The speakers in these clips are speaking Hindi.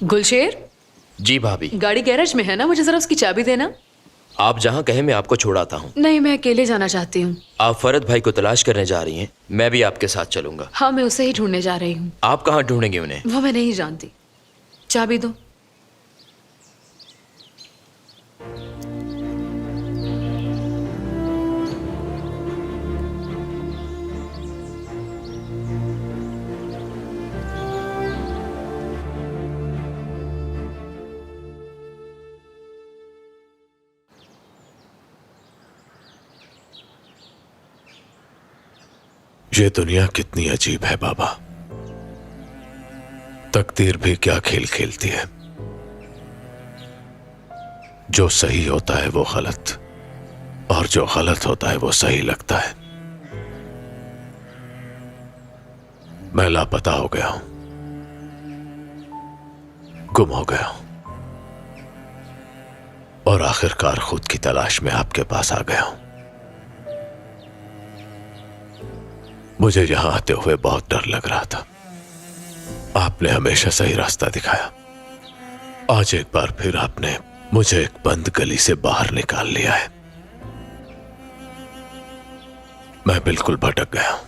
गुलशेर, जी भाभी। गाड़ी गैरेज में है ना? मुझे जरा उसकी चाबी देना। आप जहाँ कहें मैं आपको छोड़ाता हूँ। नहीं, मैं अकेले जाना चाहती हूँ। आप फरद भाई को तलाश करने जा रही हैं, मैं भी आपके साथ चलूंगा। हाँ, मैं उसे ही ढूंढने जा रही हूँ। आप कहाँ ढूंढेंगे उन्हें? वो मैं नहीं जानती। चाबी दो। ये दुनिया कितनी अजीब है बाबा। तकदीर भी क्या खेल खेलती है। जो सही होता है वो गलत, और जो गलत होता है वो सही लगता है। मैं लापता हो गया हूं, गुम हो गया हूं, और आखिरकार खुद की तलाश में आपके पास आ गया हूं। मुझे यहां आते हुए बहुत डर लग रहा था। आपने हमेशा सही रास्ता दिखाया। आज एक बार फिर आपने मुझे एक बंद गली से बाहर निकाल लिया है। मैं बिल्कुल भटक गया हूं।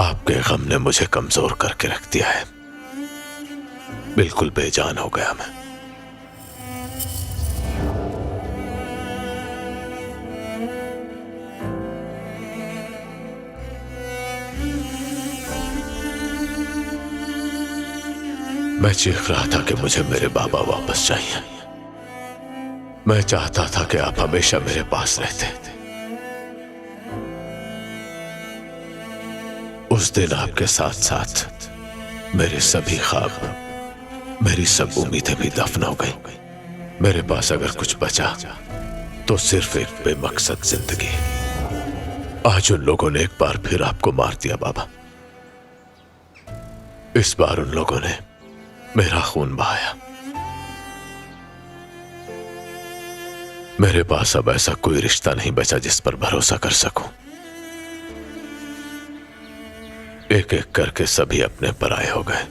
आपके गम ने मुझे कमजोर करके रख दिया है। बिल्कुल बेजान हो गया मैं। मैं चीख रहा था कि मुझे मेरे बाबा वापस चाहिए। मैं चाहता था कि आप हमेशा मेरे पास रहते। उस दिन आपके साथ साथ मेरे सभी ख्वाब, मेरी सब उम्मीदें भी दफन हो गई। मेरे पास अगर कुछ बचा तो सिर्फ एक बेमकसद जिंदगी। आज उन लोगों ने एक बार फिर आपको मार दिया बाबा। इस बार उन लोगों ने मेरा खून बहाया। मेरे पास अब ऐसा कोई रिश्ता नहीं बचा जिस पर भरोसा कर सकूं। एक एक करके सभी अपने पराये हो गए।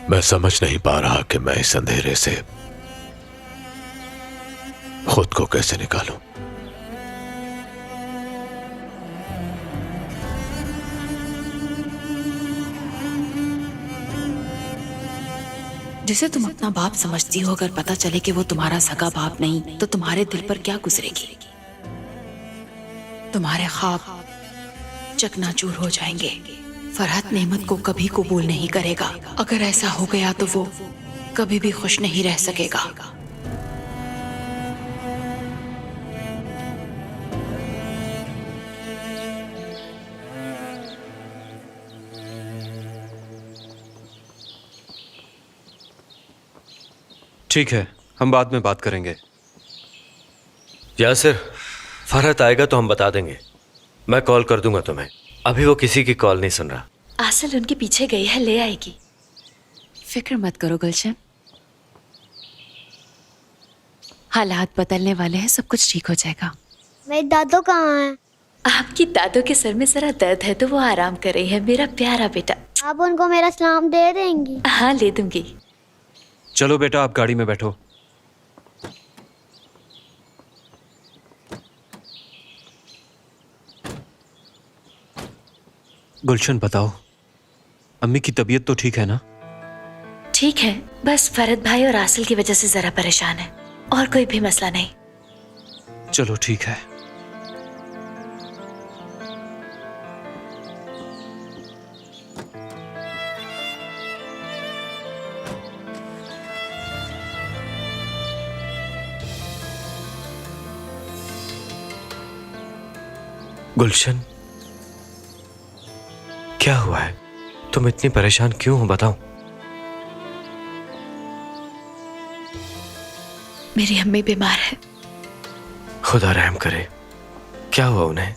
मैं समझ नहीं पा रहा कि मैं इस अंधेरे से खुद को कैसे निकालूं। जिसे तुम अपना बाप समझती हो, अगर पता चले कि वो तुम्हारा सगा बाप नहीं, तो तुम्हारे दिल पर क्या गुजरेगी? तुम्हारे ख्वाब चकनाचूर हो जाएंगे। फरहत नेमत को कभी कबूल नहीं करेगा। अगर ऐसा हो गया तो वो कभी भी खुश नहीं रह सकेगा। ठीक है, हम बाद में बात करेंगे। यासिर, फरहत आएगा तो हम बता देंगे। मैं कॉल कर दूंगा तुम्हें। अभी वो किसी की कॉल नहीं सुन रहा। आसल उनके पीछे गई है, ले आएगी। फिक्र मत करो गुलशन, हालात बदलने वाले हैं, सब कुछ ठीक हो जाएगा। मेरी दादू कहाँ है? आपकी दादू के सर में जरा दर्द है तो वो आराम कर रही है, मेरा प्यारा बेटा। आप उनको मेरा सलाम दे देंगी? हाँ, ले दूंगी। चलो बेटा, आप गाड़ी में बैठो। गुलशन, बताओ, अम्मी की तबीयत तो ठीक है ना? ठीक है, बस फरद भाई और आसिल की वजह से जरा परेशान है, और कोई भी मसला नहीं। चलो ठीक है। गुलशन, क्या हुआ है? तुम इतनी परेशान क्यों हो, बताओ। मेरी अम्मी बीमार है। खुदा रहम करे। क्या हुआ उन्हें?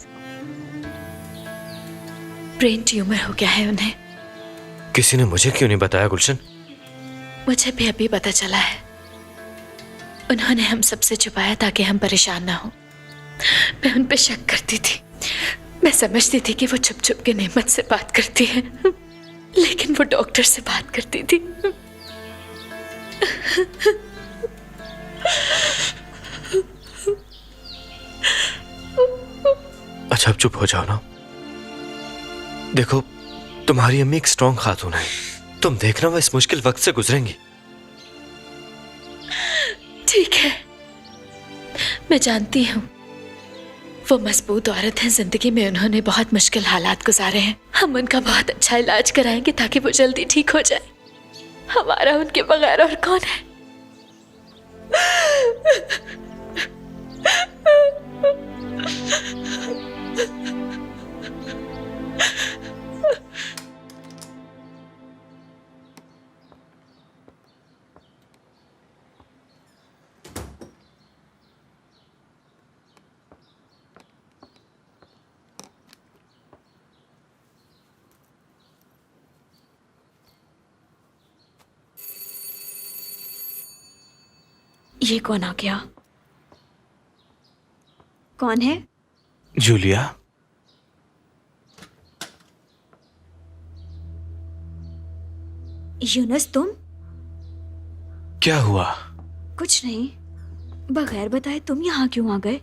ब्रेन ट्यूमर हो गया है उन्हें। किसी ने मुझे क्यों नहीं बताया गुलशन? मुझे भी अभी पता चला है। उन्होंने हम सबसे छुपाया ताकि हम परेशान ना हो। मैं उन पे शक करती थी, मैं समझती थी कि वो छुप छुप के नेमत से बात करती है, लेकिन वो डॉक्टर से बात करती थी। अच्छा अब चुप हो जाओ ना। देखो तुम्हारी अम्मी एक स्ट्रॉन्ग खातून है, तुम देखना वो इस मुश्किल वक्त से गुजरेंगी। ठीक है, मैं जानती हूँ वो मजबूत औरत है, जिंदगी में उन्होंने बहुत मुश्किल हालात गुजारे हैं। हम उनका बहुत अच्छा इलाज कराएंगे ताकि वो जल्दी ठीक हो जाए। हमारा उनके बगैर और कौन है? ये कौन आ गया? कौन है? जूलिया, यूनुस, तुम? क्या हुआ? कुछ नहीं, बगैर बताए तुम यहाँ क्यों आ गए?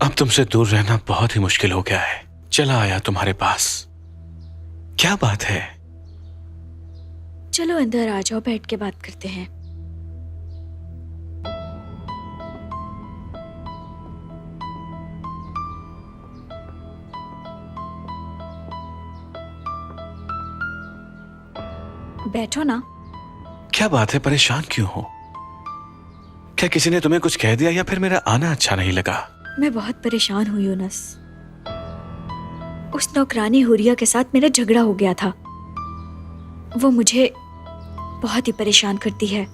अब तुमसे दूर रहना बहुत ही मुश्किल हो गया है। चला आया तुम्हारे पास। क्या बात है? चलो अंदर आ जाओ, बैठ के बात करते हैं। बैठो ना। क्या बात है, परेशान क्यों हो? क्या किसी ने तुम्हें कुछ कह दिया या फिर मेरा आना अच्छा नहीं लगा? मैं बहुत परेशान हूँ यूनुस। उस नौकरानी हुरिया के साथ मेरा झगड़ा हो गया था। वो मुझे बहुत ही परेशान करती है।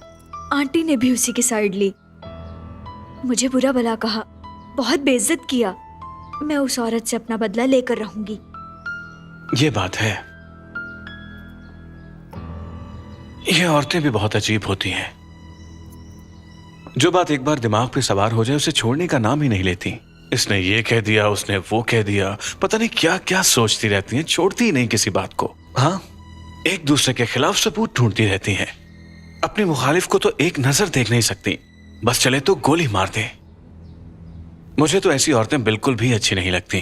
आंटी ने भी उसी की साइड ली, मुझे बुरा भला कहा, बहुत बेइज्जत किया। मैं उस औरत से अपना बदला लेकर रहूंगी। ये बात है। ये औरतें भी बहुत अजीब होती हैं। जो बात एक बार दिमाग पे सवार हो जाए उसे छोड़ने का नाम ही नहीं लेती। इसने ये कह दिया, उसने वो कह दिया, पता नहीं क्या क्या सोचती रहती हैं, छोड़ती ही नहीं किसी बात को। हाँ, एक दूसरे के खिलाफ सबूत ढूंढती रहती हैं। अपने मुखालिफ को तो एक नजर देख नहीं सकती, बस चले तो गोली मार दे। मुझे तो ऐसी औरतें बिल्कुल भी अच्छी नहीं लगती।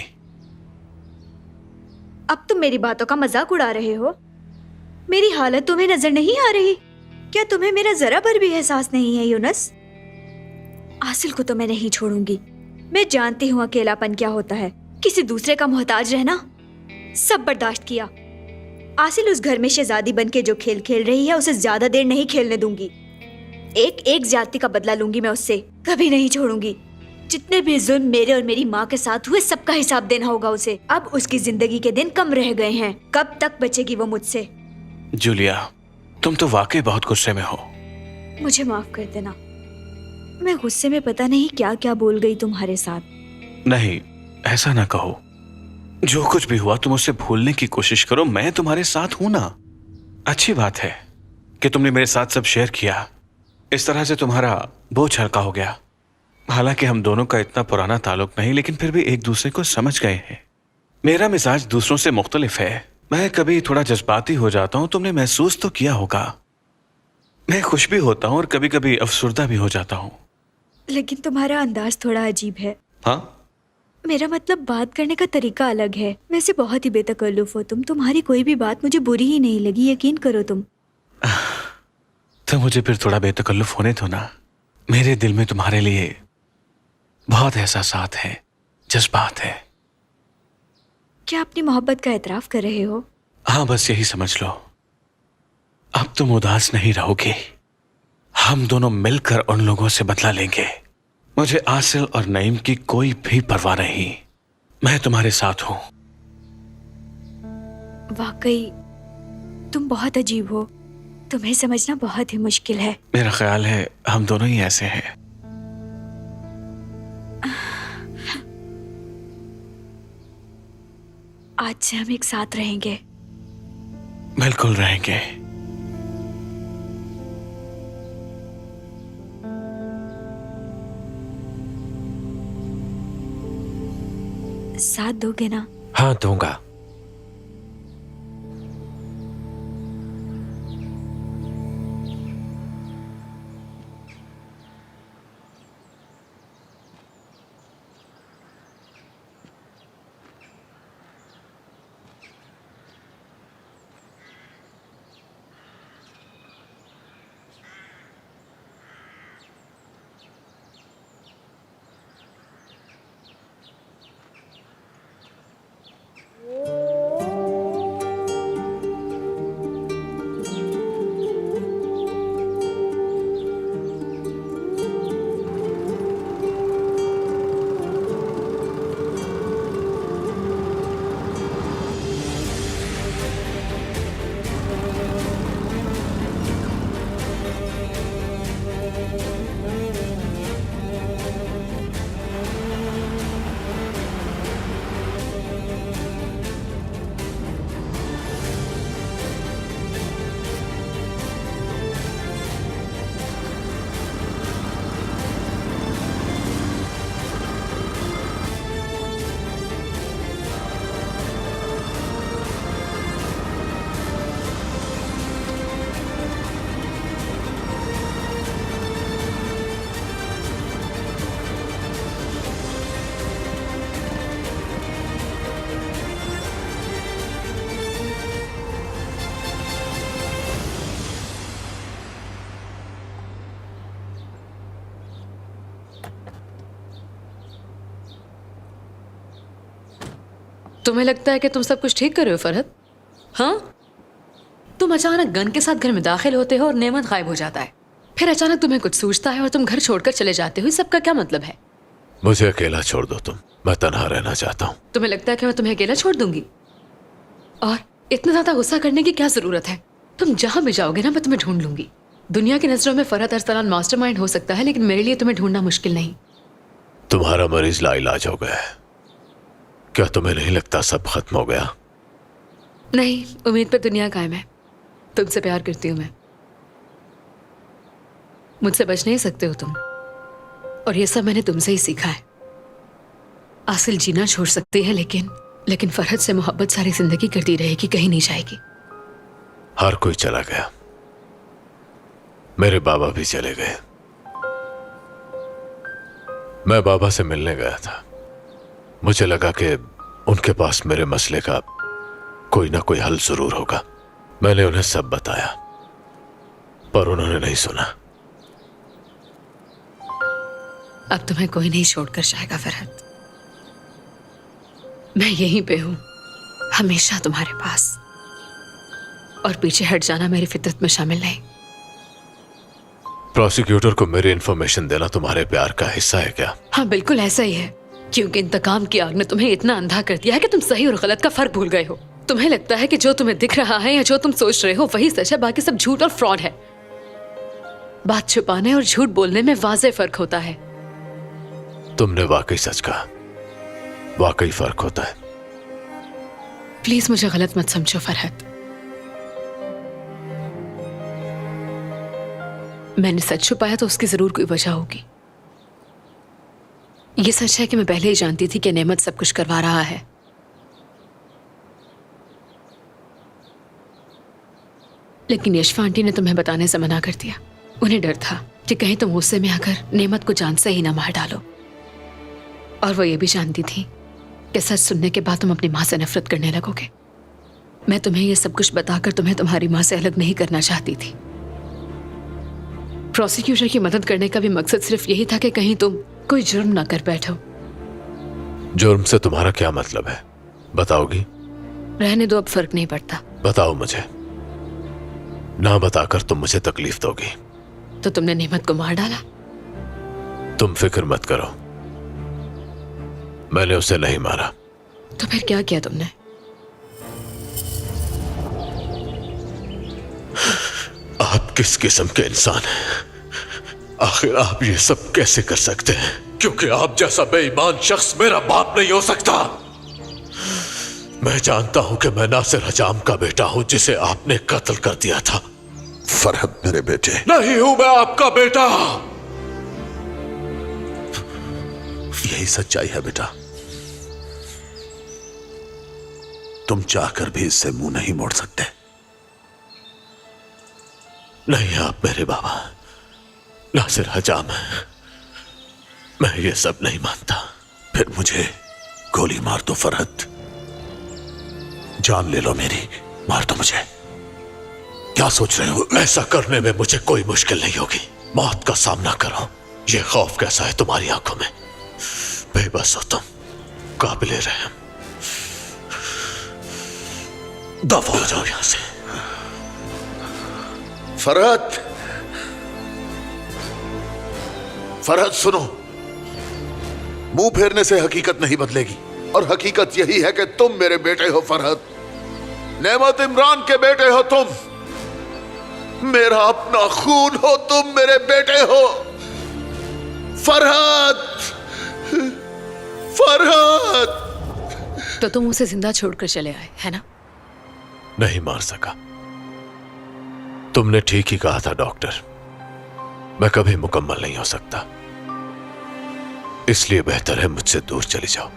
अब तुम मेरी बातों का मजाक उड़ा रहे हो। मेरी हालत तुम्हें नजर नहीं आ रही? क्या तुम्हें मेरा जरा भर भी एहसास नहीं है यूनुस? आसिल को तो मैं नहीं छोड़ूंगी। मैं जानती हूँ अकेलापन क्या होता है, किसी दूसरे का मोहताज रहना। सब बर्दाश्त किया। आसिल उस घर में शहजादी बन के जो खेल खेल रही है उसे ज्यादा देर नहीं खेलने दूंगी। एक एक ज्यादती का बदला लूंगी मैं उससे, कभी नहीं छोड़ूंगी। जितने भी जुल्म मेरे और मेरी माँ के साथ हुए सबका हिसाब देना होगा उसे। अब उसकी जिंदगी के दिन कम रह गए हैं, कब तक बचेगी वो मुझसे? जूलिया, तुम तो वाकई बहुत गुस्से में हो। मुझे माफ कर देना, मैं गुस्से में पता नहीं क्या क्या बोल गई तुम्हारे साथ। नहीं, ऐसा ना कहो। जो कुछ भी हुआ तुम उसे भूलने की कोशिश करो। मैं तुम्हारे साथ हूं ना। अच्छी बात है कि तुमने मेरे साथ सब शेयर किया। इस तरह से तुम्हारा बोझ हल्का हो गया। हालांकि हम दोनों का इतना पुराना ताल्लुक नहीं, लेकिन फिर भी एक दूसरे को समझ गए हैं। मेरा मिजाज दूसरों से मुख्तलिफ है। मैं कभी थोड़ा जज्बाती हो जाता हूं, तुमने महसूस तो किया होगा। मैं खुश भी होता हूं और कभी कभी अफसुर्दा भी हो जाता हूं। लेकिन तुम्हारा अंदाज थोड़ा अजीब है। हाँ, मेरा मतलब बात करने का तरीका अलग है। वैसे बहुत ही बेतकल्लुफ हो तुम। तुम्हारी कोई भी बात मुझे बुरी ही नहीं लगी, यकीन करो तुम। तो मुझे फिर थोड़ा बेतकल्लुफ होने दो ना। मेरे दिल में तुम्हारे लिए बहुत एहसासात हैं, जज्बात है। क्या अपनी मोहब्बत का एतराफ कर रहे हो? हाँ, बस यही समझ लो। अब तुम उदास नहीं रहोगे। हम दोनों मिलकर उन लोगों से बदला लेंगे। मुझे आसिल और नईम की कोई भी परवाह नहीं। मैं तुम्हारे साथ हूं। वाकई तुम बहुत अजीब हो। तुम्हें समझना बहुत ही मुश्किल है। मेरा ख्याल है हम दोनों ही ऐसे हैं। आज से हम एक साथ रहेंगे। बिल्कुल रहेंगे। साथ दोगे ना? हाँ दूंगा। तुम्हें लगता है कि तुम सब कुछ ठीक कर रहे हो फरहत? हाँ, तुम अचानक गन के साथ घर में दाखिल होते हो और नेमत गायब हो जाता है, फिर अचानक तुम्हें कुछ सूझता है और तुम घर छोड़कर चले जाते हो। सबका क्या मतलब है? मुझे अकेला छोड़ दो तुम, मैं तन्हा रहना चाहता हूँ। तुम्हें लगता है कि मैं तुम्हें अकेला छोड़ दूंगी? और इतना ज्यादा गुस्सा करने की क्या जरूरत है? तुम जहां भी जाओगे ना, मैं तुम्हें ढूंढ लूंगी। दुनिया की नजरों में फरहत अरसलान मास्टरमाइंड हो सकता है, लेकिन मेरे लिए तुम्हें ढूंढना मुश्किल नहीं। तुम्हारा मरीज लाइलाज हो गया है। क्या तुम्हें नहीं लगता सब खत्म हो गया? नहीं, उम्मीद पर दुनिया कायम है। तुमसे प्यार करती हूँ मैं, मुझसे बच नहीं सकते हो तुम, और ये सब मैंने तुमसे ही सीखा है। आसिल जीना छोड़ सकती है, लेकिन फरहत से मोहब्बत सारी जिंदगी करती रहेगी, कहीं नहीं जाएगी। हर कोई चला गया, मेरे बाबा भी चले गए। मैं बाबा से मिलने गया था, मुझे लगा कि उनके पास मेरे मसले का कोई ना कोई हल जरूर होगा। मैंने उन्हें सब बताया, पर उन्होंने नहीं सुना। अब तुम्हें कोई नहीं छोड़कर जाएगा फरहत। मैं यहीं पे हूं, हमेशा तुम्हारे पास, और पीछे हट जाना मेरी फितरत में शामिल नहीं। प्रोसिक्यूटर को मेरी इंफॉर्मेशन देना तुम्हारे प्यार का हिस्सा है क्या? हाँ, बिल्कुल ऐसा ही है, क्योंकि इंतकाम की आग ने तुम्हें इतना अंधा कर दिया है कि तुम सही और गलत का फर्क भूल गए हो। तुम्हें लगता है कि जो तुम्हें दिख रहा है या जो तुम सोच रहे हो वही सच है, बाकी सब झूठ और फ्रॉड है। बात छुपाने और झूठ बोलने में वाज़ेह फर्क होता है। तुमने वाकई सच कहा, वाकई फर्क होता है। प्लीज मुझे गलत मत समझो फरहत, मैंने सच छुपाया तो उसकी जरूर कोई वजह होगी। ये सच है कि मैं पहले ही जानती थी कि नेमत सब कुछ करवा रहा है, लेकिन यशफा आंटी ने तुम्हें बताने से मना कर दिया। उन्हें डर था कि कहीं तुम गुस्से में आकर नेमत को जान से ही ना मार डालो, और वो ये भी जानती थी कि सच सुनने के बाद तुम अपनी माँ से नफरत करने लगोगे। मैं तुम्हें ये सब कुछ बताकर तुम्हें तुम्हारी माँ से अलग नहीं करना चाहती थी। प्रोसिक्यूटर की मदद करने का भी मकसद सिर्फ यही था कि कहीं तुम कोई जुर्म ना कर बैठो। जुर्म से तुम्हारा क्या मतलब है, बताओगी? रहने दो, अब फर्क नहीं पड़ता। बताओ मुझे, ना बताकर तुम मुझे तकलीफ दोगी। तो तुमने नेमत को मार डाला? तुम फिक्र मत करो, मैंने उसे नहीं मारा। तो फिर क्या किया तुमने? आप किस किस्म के इंसान हैं? आखिर आप ये सब कैसे कर सकते हैं? क्योंकि आप जैसा बेईमान शख्स मेरा बाप नहीं हो सकता। मैं जानता हूं कि मैं नासिर हजाम का बेटा हूं जिसे आपने कत्ल कर दिया था। फरहत मेरे बेटे नहीं हूं मैं आपका बेटा। यही सच्चाई है बेटा। तुम चाहकर भी इससे मुंह नहीं मोड़ सकते। नहीं आप मेरे बाबा, नासिर हजाम है, मैं ये सब नहीं मानता। फिर मुझे गोली मार दो फरहत, जान ले लो मेरी, मार दो मुझे। क्या सोच रहे हो? ऐसा करने में मुझे कोई मुश्किल नहीं होगी। मौत का सामना करो। ये खौफ कैसा है तुम्हारी आंखों में? बेबस हो तुम, काबिले रहम। दफा हो जाओ यहां से। फरहत, फरहत सुनो, मुंह फेरने से हकीकत नहीं बदलेगी, और हकीकत यही है कि तुम मेरे बेटे हो फरहत। नेमत इमरान के बेटे हो तुम, मेरा अपना खून हो तुम, मेरे बेटे हो। फरहत, फरहत। तो तुम उसे जिंदा छोड़कर चले आए, है ना? नहीं मार सका। तुमने ठीक ही कहा था डॉक्टर, मैं कभी मुकम्मल नहीं हो सकता, इसलिए बेहतर है मुझसे दूर चली जाओ।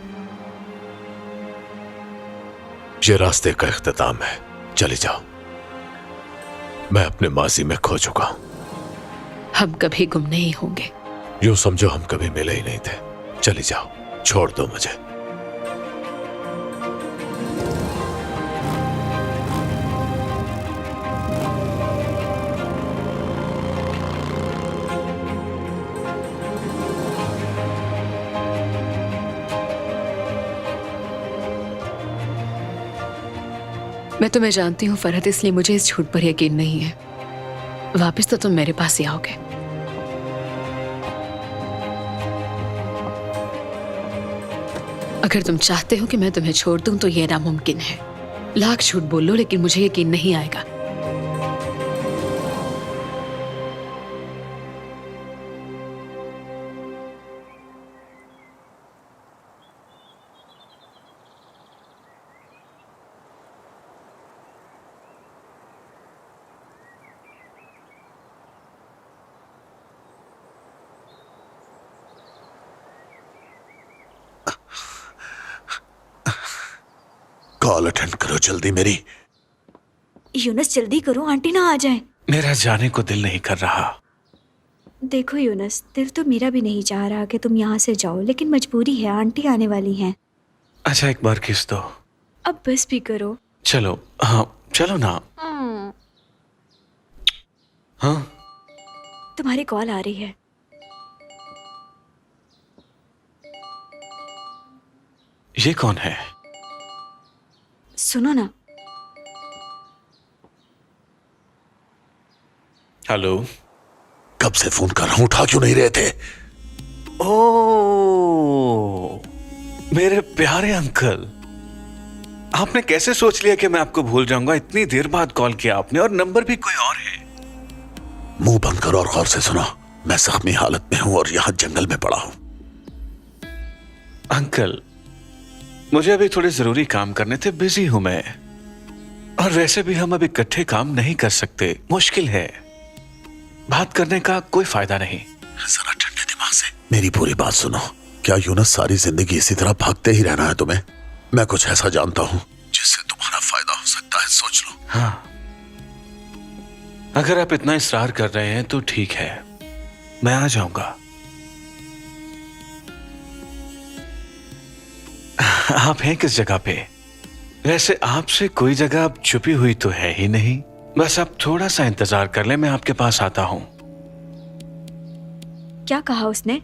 ये रास्ते का इख्तिताम है, चली जाओ। मैं अपने माजी में खो चुका हूं। हम कभी गुम नहीं होंगे। यूं समझो हम कभी मिले ही नहीं थे। चली जाओ, छोड़ दो मुझे। मैं तुम्हें जानती हूँ फरहत, इसलिए मुझे इस झूठ पर यकीन नहीं है। वापस तो तुम मेरे पास ही आओगे। अगर तुम चाहते हो कि मैं तुम्हें छोड़ दूं तो ये नामुमकिन है। लाख झूठ बोल लो, लेकिन मुझे यकीन नहीं आएगा। कॉल अटेंड करो जल्दी मेरी। यूनस जल्दी करो, आंटी ना आ जाए। मेरा जाने को दिल नहीं कर रहा। देखो यूनस, दिल तो मेरा भी नहीं चाह रहा कि तुम यहाँ से जाओ, लेकिन मजबूरी है, आंटी आने वाली हैं। अच्छा एक बार किस दो। अब बस भी करो। चलो, हाँ चलो ना। हाँ तुम्हारी कॉल आ रही है। ये कौन है? सुनो ना। हेलो। कब से फोन कर रहा हूं, उठा क्यों नहीं रहे थे? ओ मेरे प्यारे अंकल, आपने कैसे सोच लिया कि मैं आपको भूल जाऊंगा? इतनी देर बाद कॉल किया आपने, और नंबर भी कोई और है। मुंह बंद करो और गौर से सुनो। मैं जख्मी हालत में हूं और यहां जंगल में पड़ा हूं। अंकल, मुझे अभी थोड़े जरूरी काम करने थे, बिजी हूं मैं। और वैसे भी हम अभी इकट्ठे काम नहीं कर सकते, मुश्किल है। बात करने का कोई फायदा नहीं। जरा ठंडे दिमाग से मेरी पूरी बात सुनो। क्या यूनस सारी जिंदगी इसी तरह भागते ही रहना है तुम्हें? मैं कुछ ऐसा जानता हूं जिससे तुम्हारा फायदा हो सकता है, सोच लो। हाँ, अगर आप इतना इसरार कर रहे हैं तो ठीक है, मैं आ जाऊंगा। आप हैं किस जगह पे? वैसे आपसे कोई जगह अब छुपी हुई तो है ही नहीं। बस आप थोड़ा सा इंतजार कर लें, मैं आपके पास आता हूं। क्या कहा उसने?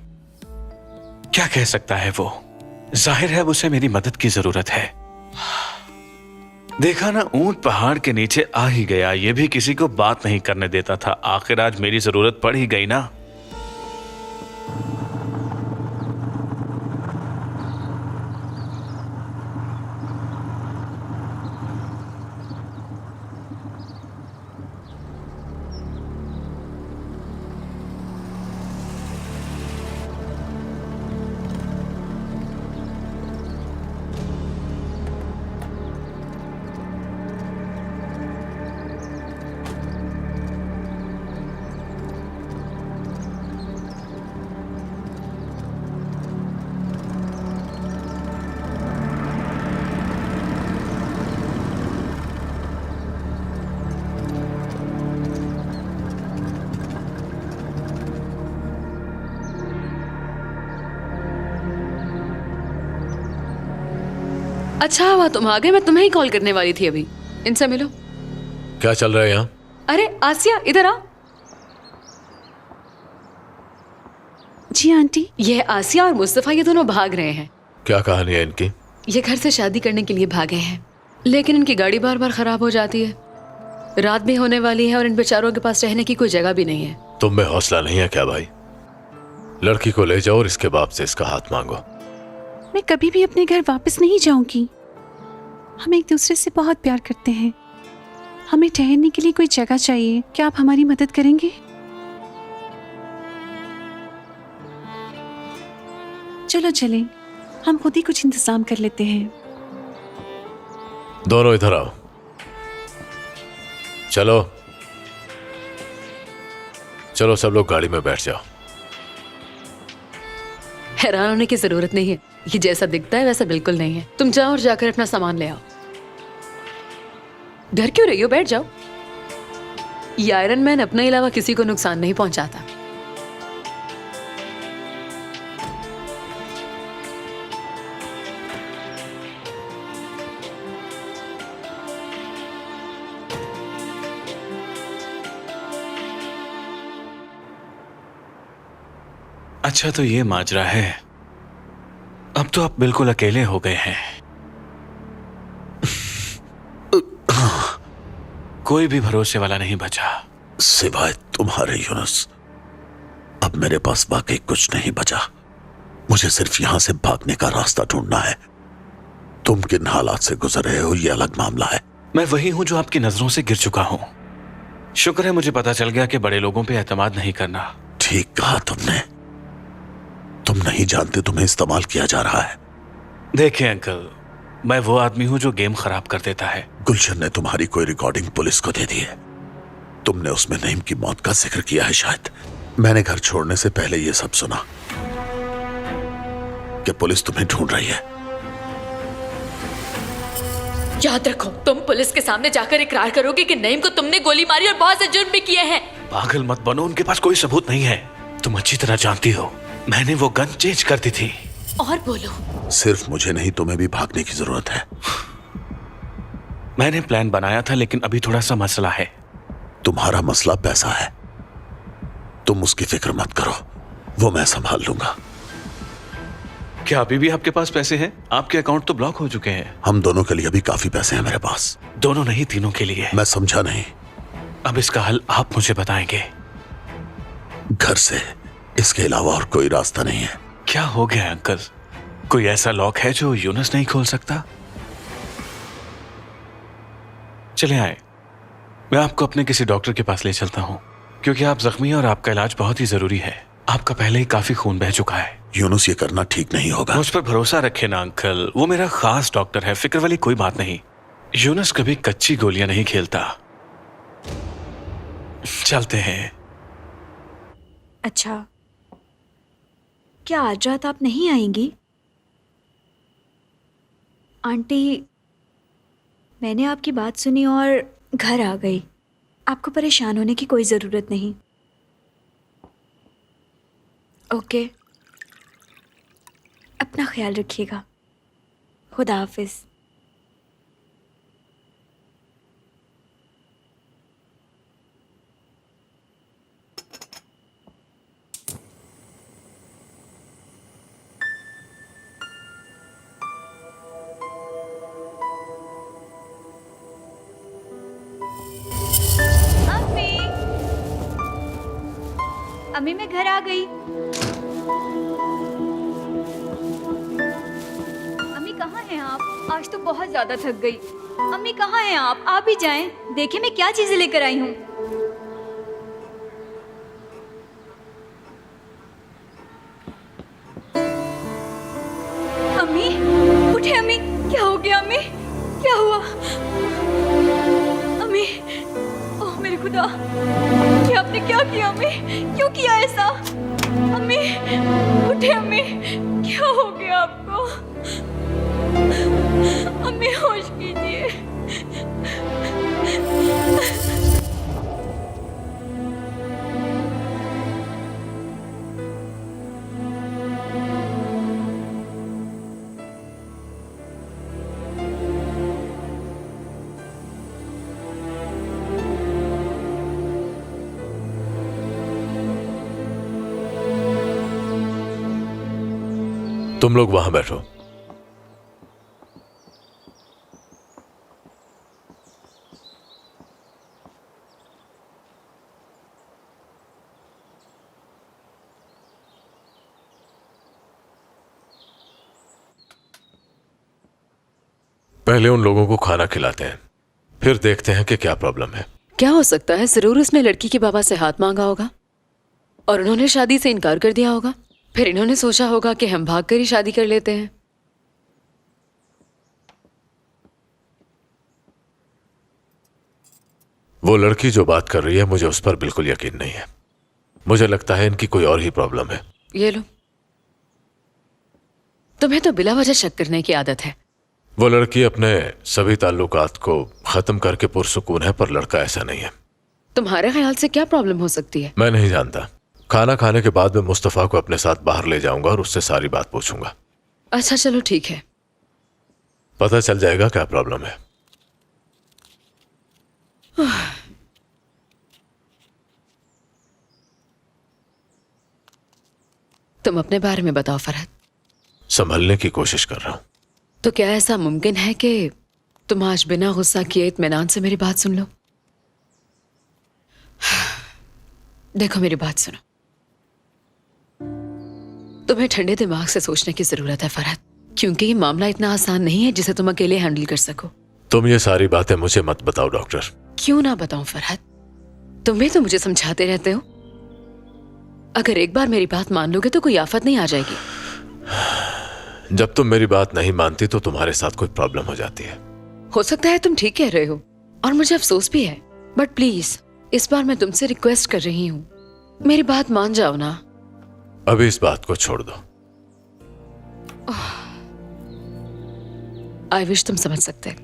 क्या कह सकता है वो? जाहिर है उसे मेरी मदद की जरूरत है। देखा ना, ऊंट पहाड़ के नीचे आ ही गया। ये भी किसी को बात नहीं करने देता था। आखिर आज मेरी जरूरत पड़ ही गई ना। अच्छा हुआ तुम आ गए, मैं तुम्हें ही कॉल करने वाली थी अभी। इनसे मिलो। क्या चल रहा है यहाँ? अरे आसिया इधर आ। जी आंटी। ये आसिया और मुस्तफा ये दोनों भाग रहे हैं। क्या कहानी है इनकी? ये घर से शादी करने के लिए भागे हैं, लेकिन इनकी गाड़ी बार बार खराब हो जाती है। रात भी होने वाली है और इन बेचारों के पास रहने की कोई जगह भी नहीं है। तुम में हौसला नहीं है क्या भाई? लड़की को ले जाओ और इसके बाप से इसका हाथ मांगो। मैं कभी भी अपने घर वापस नहीं जाऊंगी। हम एक दूसरे से बहुत प्यार करते हैं। हमें ठहरने के लिए कोई जगह चाहिए। क्या आप हमारी मदद करेंगे? चलो चलें, हम खुद ही कुछ इंतजाम कर लेते हैं। दोनों इधर आओ। चलो चलो सब लोग गाड़ी में बैठ जाओ। हैरान होने की जरूरत नहीं है, ये जैसा दिखता है वैसा बिल्कुल नहीं है। तुम जाओ और जाकर अपना सामान ले आओ। डर क्यों रही हो, बैठ जाओ। ये आयरन मैन अपने अलावा किसी को नुकसान नहीं पहुंचाता। अच्छा तो ये माजरा है। अब तो आप बिल्कुल अकेले हो गए हैं। कोई भी भरोसे वाला नहीं बचा सिवाय तुम्हारे यूनुस। अब मेरे पास वाकई कुछ नहीं बचा। मुझे सिर्फ यहां से भागने का रास्ता ढूंढना है। तुम किन हालात से गुजर रहे हो ये अलग मामला है। मैं वही हूं जो आपकी नजरों से गिर चुका हूं। शुक्र है मुझे पता चल गया कि बड़े लोगों पे एतमाद नहीं करना। ठीक कहा तुमने। तुम नहीं जानते तुम्हें इस्तेमाल किया जा रहा है। देखिए अंकल, मैं वो आदमी हूं जो गेम खराब कर देता है। गुलशन ने तुम्हारी कोई रिकॉर्डिंग पुलिस को दे दी है। तुमने उसमें नईम की मौत का जिक्र किया है शायद। मैंने घर छोड़ने से पहले यह सब सुना कि पुलिस तुम्हें ढूंढ रही है। याद रखो, तुम पुलिस के सामने जाकर इकरार करोगे कि नईम को तुमने गोली मारी और बहुत से जुर्म भी किए हैं। पागल मत बनो, उनके पास कोई सबूत नहीं है। तुम अच्छी तरह जानती हो मैंने वो गन चेंज कर दी थी। और बोलो। सिर्फ मुझे नहीं, तुम्हें भी भागने की जरूरत है। मैंने प्लान बनाया था लेकिन अभी थोड़ा सा मसला है। तुम्हारा मसला पैसा है। तुम उसकी फिक्र मत करो, वो मैं संभाल लूंगा। क्या अभी भी आपके पास पैसे हैं? आपके अकाउंट तो ब्लॉक हो चुके हैं। हम दोनों के लिए भी काफी पैसे हैं मेरे पास। दोनों नहीं, तीनों के लिए। मैं समझा नहीं। अब इसका हल आप मुझे बताएंगे। घर से इसके अलावा और कोई रास्ता नहीं है। क्या हो गया अंकल? कोई ऐसा लॉक है जो यूनुस नहीं खोल सकता? चले आए, मैं आपको अपने किसी डॉक्टर के पास ले चलता हूं, क्योंकि आप जख्मी हैं और आपका इलाज बहुत ही जरूरी है। आपका पहले ही काफी खून बह चुका है। यूनुस, ये करना ठीक नहीं होगा। मुझ पर भरोसा रखे ना अंकल, वो मेरा खास डॉक्टर है। फिक्र वाली कोई बात नहीं। यूनुस कभी कच्ची गोलियां नहीं खेलता। चलते हैं। अच्छा, क्या आज रात आप नहीं आएंगी? आंटी, मैंने आपकी बात सुनी और घर आ गई। आपको परेशान होने की कोई ज़रूरत नहीं। ओके, अपना ख्याल रखिएगा। खुदा हाफिज। अम्मी, मैं घर आ गई। अम्मी कहाँ हैं आप? आज तो बहुत ज्यादा थक गई। अम्मी कहाँ हैं आप भी जाएं। देखिए मैं क्या चीजें लेकर आई हूँ। अम्मी उठे। अम्मी क्या हो गया? अम्मी क्या हुआ? अम्मी, ओह मेरे खुदा, ये आपने क्या किया? अम्मी क्यों किया ऐसा? अम्मी उठे। अम्मी क्या हो गया आपको? अम्मी होश कीजिए। तुम लोग वहां बैठो। पहले उन लोगों को खाना खिलाते हैं, फिर देखते हैं कि क्या प्रॉब्लम है। क्या हो सकता है? जरूर उसने लड़की के बाबा से हाथ मांगा होगा और उन्होंने शादी से इनकार कर दिया होगा। फिर इन्होंने सोचा होगा कि हम भागकर ही शादी कर लेते हैं। वो लड़की जो बात कर रही है, मुझे उस पर बिल्कुल यकीन नहीं है। मुझे लगता है इनकी कोई और ही प्रॉब्लम है। ये लो, तुम्हें तो बिला वजह शक करने की आदत है। वो लड़की अपने सभी ताल्लुकात को खत्म करके पुरसुकून है, पर लड़का ऐसा नहीं है। तुम्हारे ख्याल से क्या प्रॉब्लम हो सकती है? मैं नहीं जानता। खाना खाने के बाद मैं मुस्तफा को अपने साथ बाहर ले जाऊंगा और उससे सारी बात पूछूंगा। अच्छा चलो ठीक है। पता चल जाएगा क्या प्रॉब्लम है। तुम अपने बारे में बताओ फरहत। संभलने की कोशिश कर रहा हूं। तो क्या ऐसा मुमकिन है कि तुम आज बिना गुस्सा किए इत्मीनान से मेरी बात सुन लो? देखो मेरी बात सुनो, तुम्हें ठंडे दिमाग से सोचने की जरूरत है फरहत, क्योंकि ये मामला इतना आसान नहीं है जिसे तुम अकेले हैंडल कर सको। तुम ये सारी बातें मुझे मत बताओ डॉक्टर। क्यों ना बताऊं फरहत? तुम भी तो मुझे समझाते रहते हो। अगर एक बार मेरी बात मान लोगे तो कोई आफत नहीं आ जाएगी। जब तुम मेरी बात नहीं मानती तो तुम्हारे साथ कोई प्रॉब्लम हो जाती है। हो सकता है तुम ठीक कह रहे हो और मुझे अफसोस भी है, बट प्लीज इस बार मैं तुमसे रिक्वेस्ट कर रही हूँ, मेरी बात मान जाओ ना। अभी इस बात को छोड़ दो। आई विश तुम समझ सकते।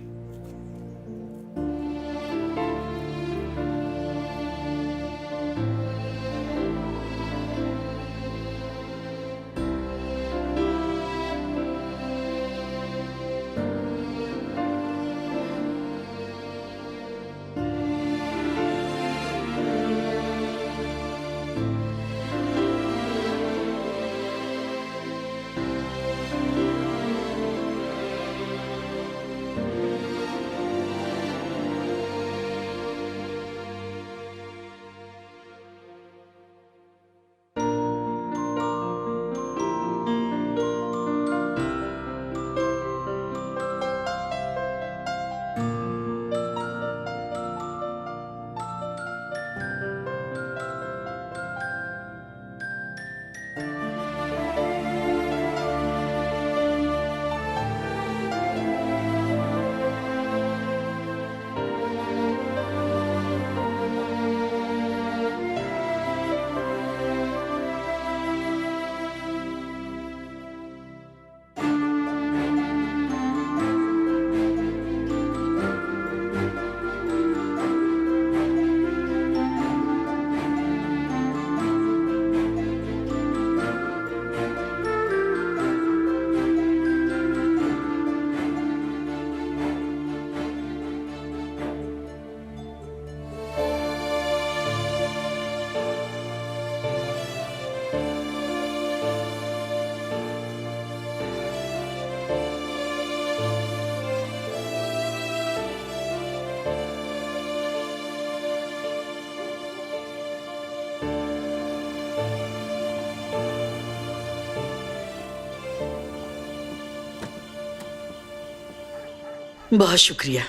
बहुत शुक्रिया।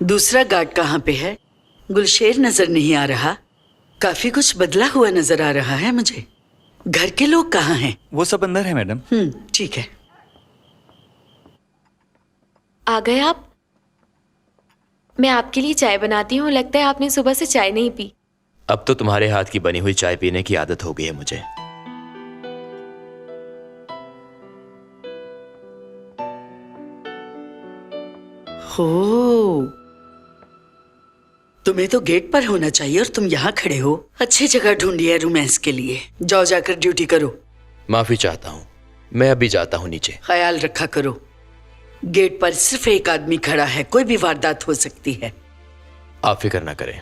दूसरा गार्ड कहाँ पे है? गुलशेर नजर नहीं आ रहा। काफी कुछ बदला हुआ नजर आ रहा है मुझे। घर के लोग कहाँ हैं? वो सब अंदर है मैडम। ठीक है। आ गए आप? मैं आपके लिए चाय बनाती हूँ। लगता है आपने सुबह से चाय नहीं पी। अब तो तुम्हारे हाथ की बनी हुई चाय पीने की आदत हो गई है मुझे। हो, तुम्हें तो गेट पर होना चाहिए और तुम यहाँ खड़े हो। अच्छी जगह ढूंढी है रोमांस के लिए। जाओ जाकर ड्यूटी करो। माफी चाहता हूँ, मैं अभी जाता हूँ नीचे। ख्याल रखा करो, गेट पर सिर्फ एक आदमी खड़ा है, कोई भी वारदात हो सकती है। आप फिक्र ना करें।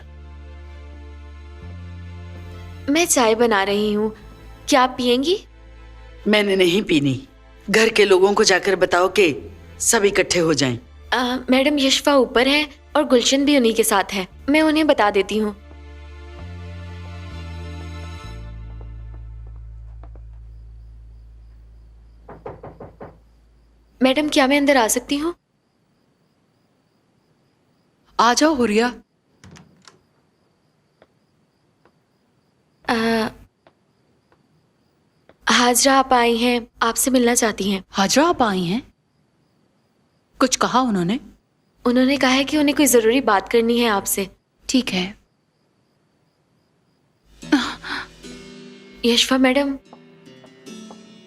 मैं चाय बना रही हूँ, क्या आप पियेंगी? मैंने नहीं पीनी। घर के लोगों को जाकर बताओ कि सब इकट्ठे हो जाएं। मैडम यशफा ऊपर है और गुलशन भी उन्हीं के साथ है, मैं उन्हें बता देती हूँ। मैडम क्या मैं अंदर आ सकती हूँ? आ जाओ हुरिया। हाजरा आप आई हैं, आपसे मिलना चाहती हैं। हाजरा आप आई हैं? कुछ कहा उन्होंने? उन्होंने कहा है कि उन्हें कोई जरूरी बात करनी है आपसे। ठीक है। यशफा मैडम,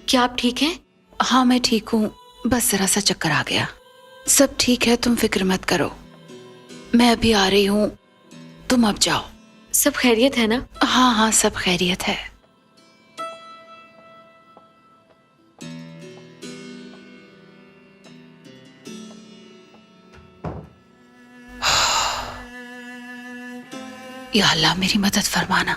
क्या आप ठीक हैं? हाँ मैं ठीक हूँ, बस जरा सा चक्कर आ गया। सब ठीक है, तुम फिक्र मत करो, मैं अभी आ रही हूँ, तुम अब जाओ। सब खैरियत है ना? हाँ हाँ सब खैरियत है। या अल्लाह मेरी मदद फरमाना।